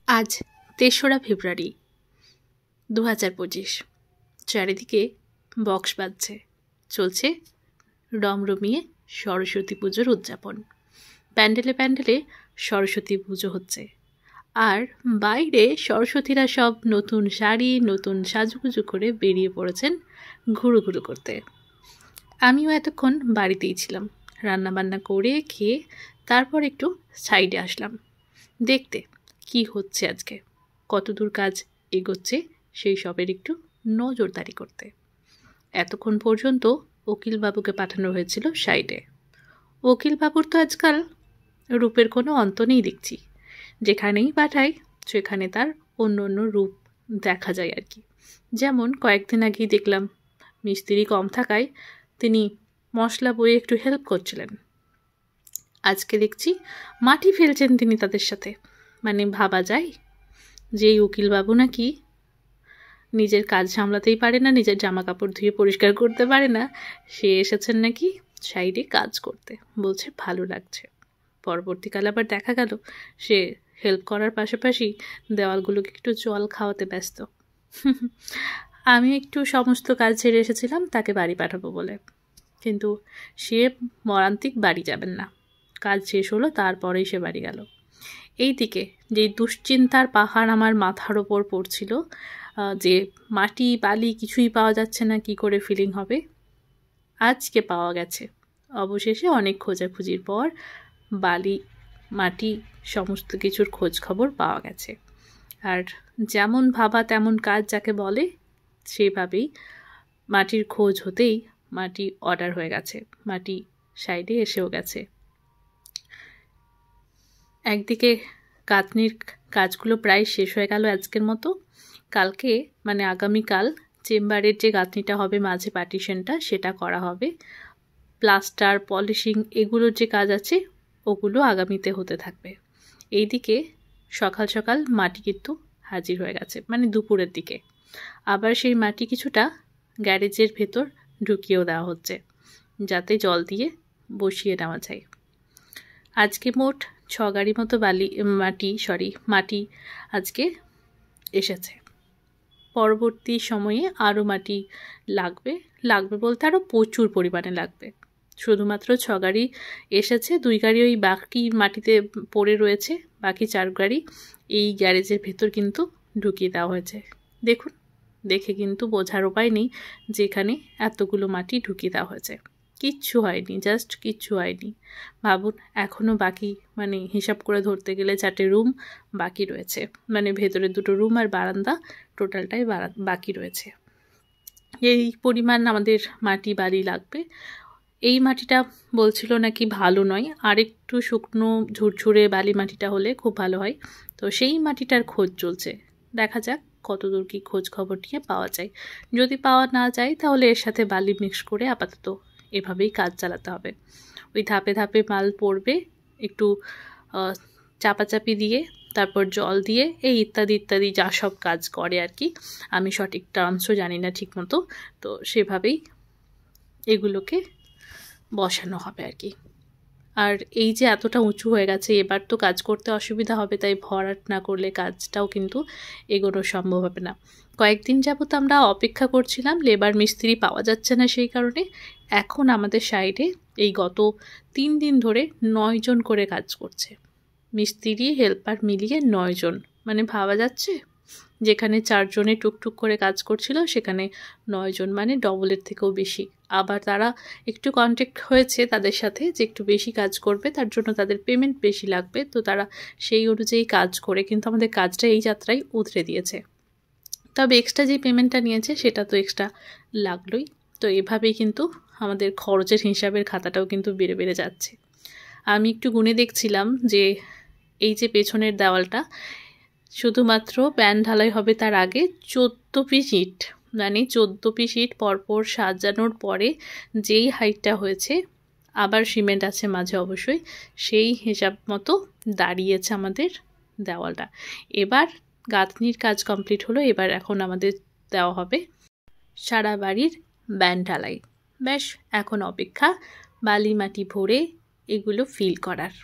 আজ ৩রা ফেব্রুয়ারি ২০২৫। চারিদিকে বক্স বাজছে, চলছে রমরমিয়ে সরস্বতী পুজোর উদযাপন। প্যান্ডেলে প্যান্ডেলে সরস্বতী পুজো হচ্ছে, আর বাইরে সরস্বতীরা সব নতুন শাড়ি, নতুন সাজুগুজু করে বেরিয়ে পড়েছেন ঘুরু ঘুরু করতে। আমিও এতক্ষণ বাড়িতেই ছিলাম, রান্নাবান্না করে খেয়ে তারপর একটু সাইডে আসলাম দেখতে কি হচ্ছে, আজকে কতদূর কাজ এগোচ্ছে সেই সবের একটু নজরদারি করতে। এতক্ষণ পর্যন্ত উকিলবাবুকে পাঠানো হয়েছিল সাইডে। উকিলবাবুর তো আজকাল রূপের কোনো অন্ত নেই দেখছি, যেখানেই পাঠায় সেখানে তার অন্য অন্য রূপ দেখা যায় আর কি। যেমন কয়েকদিন আগেই দেখলাম মিস্ত্রি কম থাকায় তিনি মশলা বয়ে একটু হেল্প করছিলেন, আজকে দেখছি মাটি ফেলছেন তিনি তাদের সাথে। মানে ভাবা যায় যে এই উকিলবাবু নাকি নিজের কাজ সামলাতেই পারে না, নিজের জামা কাপড় ধুয়ে পরিষ্কার করতে পারে না, সে এসেছেন নাকি সাইডে কাজ করতে, বলছে ভালো লাগছে। পরবর্তীকালে আবার দেখা গেল সে হেল্প করার পাশাপাশি দেওয়ালগুলোকে একটু জল খাওয়াতে ব্যস্ত। আমি একটু সমস্ত কাজ ছেড়ে এসেছিলাম তাকে বাড়ি পাঠাবো বলে, কিন্তু সে মরান্তিক বাড়ি যাবেন না। কাজ শেষ হলো তারপরেই সে বাড়ি গেল। এইদিকে যে দুশ্চিন্তার পাহাড় আমার মাথার ওপর পড়ছিল, যে মাটি বালি কিছুই পাওয়া যাচ্ছে না, কি করে ফিলিং হবে, আজকে পাওয়া গেছে। অবশেষে অনেক খোঁজাখুঁজির পর বালি মাটি সমস্ত কিছুর খোঁজ খবর পাওয়া গেছে। আর যেমন ভাবা তেমন কাজ যাকে বলে, সেভাবেই মাটির খোঁজ হতেই মাটি অর্ডার হয়ে গেছে, মাটি সাইডে এসেও গেছে। একদিকে গাঁথনির কাজগুলো প্রায় শেষ হয়ে গেল আজকের মতো। কালকে মানে আগামীকাল চেম্বারের যে গাঁথনিটা হবে মাঝে পার্টিশনটা, সেটা করা হবে। প্লাস্টার পলিশিং এগুলোর যে কাজ আছে ওগুলো আগামীতে হতে থাকবে। এইদিকে সকাল সকাল মাটি কিন্তু হাজির হয়ে গেছে, মানে দুপুরের দিকে। আবার সেই মাটি কিছুটা গ্যারেজের ভেতর ঢুকিয়েও দেওয়া হচ্ছে, যাতে জল দিয়ে বসিয়ে নেওয়া যায়। আজকে মোট 6 গাড়ি মতো মাটি আজকে এসেছে। পরবর্তী সময়ে আরও মাটি লাগবে বলতে আরও প্রচুর পরিমাণে লাগবে। শুধুমাত্র 6 গাড়ি এসেছে, 2 গাড়ি ওই বাকি মাটিতে পড়ে রয়েছে, বাকি 4 গাড়ি এই গ্যারেজের ভেতর কিন্তু ঢুকিয়ে দেওয়া হয়েছে। দেখুন, দেখে কিন্তু বোঝার উপায় নেই যে এখানে এতগুলো মাটি ঢুকিয়ে দেওয়া হয়েছে। কিচ্ছু হয়নি, জাস্ট কিচ্ছু হয়নি। ভাবুন, এখনও বাকি, মানে হিসাব করে ধরতে গেলে 4টে রুম বাকি রয়েছে, মানে ভেতরে 2টো রুম আর বারান্দা, টোটালটাই বাকি রয়েছে। এই পরিমাণ আমাদের মাটি বালি লাগবে। এই মাটিটা বলছিল নাকি ভালো নয়, আর একটু শুকনো ঝুরঝুরে বালি মাটিটা হলে খুব ভালো হয়। তো সেই মাটিটার খোঁজ চলছে, দেখা যাক কতদূর কি খোঁজ খবর নিয়ে পাওয়া যায়। যদি পাওয়া না যায় তাহলে এর সাথে বালি মিক্স করে আপাতত এভাবেই কাজ চালাতে হবে। ওই ধাপে ধাপে মাল পড়বে, একটু চাপাচাপি দিয়ে, তারপর জল দিয়ে, এই ইত্যাদি ইত্যাদি যা সব কাজ করে আর কি। আমি সঠিক টার্মসও জানি না ঠিক মতো, তো সেভাবেই এগুলোকে বসানো হবে আর কি। আর এই যে এতটা উঁচু হয়ে গেছে, এবার তো কাজ করতে অসুবিধা হবে, তাই ভরাট না করলে কাজটাও কিন্তু এগোনো সম্ভব হবে না। কয়েকদিন যাবত আমরা অপেক্ষা করছিলাম, লেবার মিস্ত্রি পাওয়া যাচ্ছে না, সেই কারণে এখন আমাদের সাইডে এই গত 3 দিন ধরে 9 জন করে কাজ করছে। মিস্ত্রি হেল্পার মিলিয়ে 9 জন, মানে ভাবা যাচ্ছে যেখানে 4 জনে টুকটুক করে কাজ করছিল সেখানে 9 জন, মানে ডবলের থেকেও বেশি। আবার তারা একটু কন্ট্যাক্ট হয়েছে তাদের সাথে যে একটু বেশি কাজ করবে, তার জন্য তাদের পেমেন্ট বেশি লাগবে, তো তারা সেই অনুযায়ী কাজ করে কিন্তু আমাদের কাজটা এই যাত্রায় উতরে দিয়েছে। তবে এক্সট্রা যে পেমেন্টটা নিয়েছে সেটা তো এক্সট্রা লাগলোই। তো এভাবেই কিন্তু আমাদের খরচের হিসাবের খাতাটাও কিন্তু বেড়ে বেড়ে যাচ্ছে। আমি একটু গুনে দেখছিলাম যে এই যে পেছনের দেওয়ালটা শুধুমাত্র প্যান ঢালাই হবে তার আগে 14 পিস ইট, মানে 14 পিস ইট পরপর সাজানোর পরে যেই হাইটটা হয়েছে, আবার সিমেন্ট আছে মাঝে অবশ্যই, সেই হিসাব মতো দাঁড়িয়েছে আমাদের দেওয়ালটা। এবার গাঁথনির কাজ কমপ্লিট হলো, এবার এখন আমাদের দেওয়া হবে সারা বাড়ির প্যান ঢালাই। ব্যাস, এখন অপেক্ষা বালি মাটি ভরে এগুলো ফিল করার।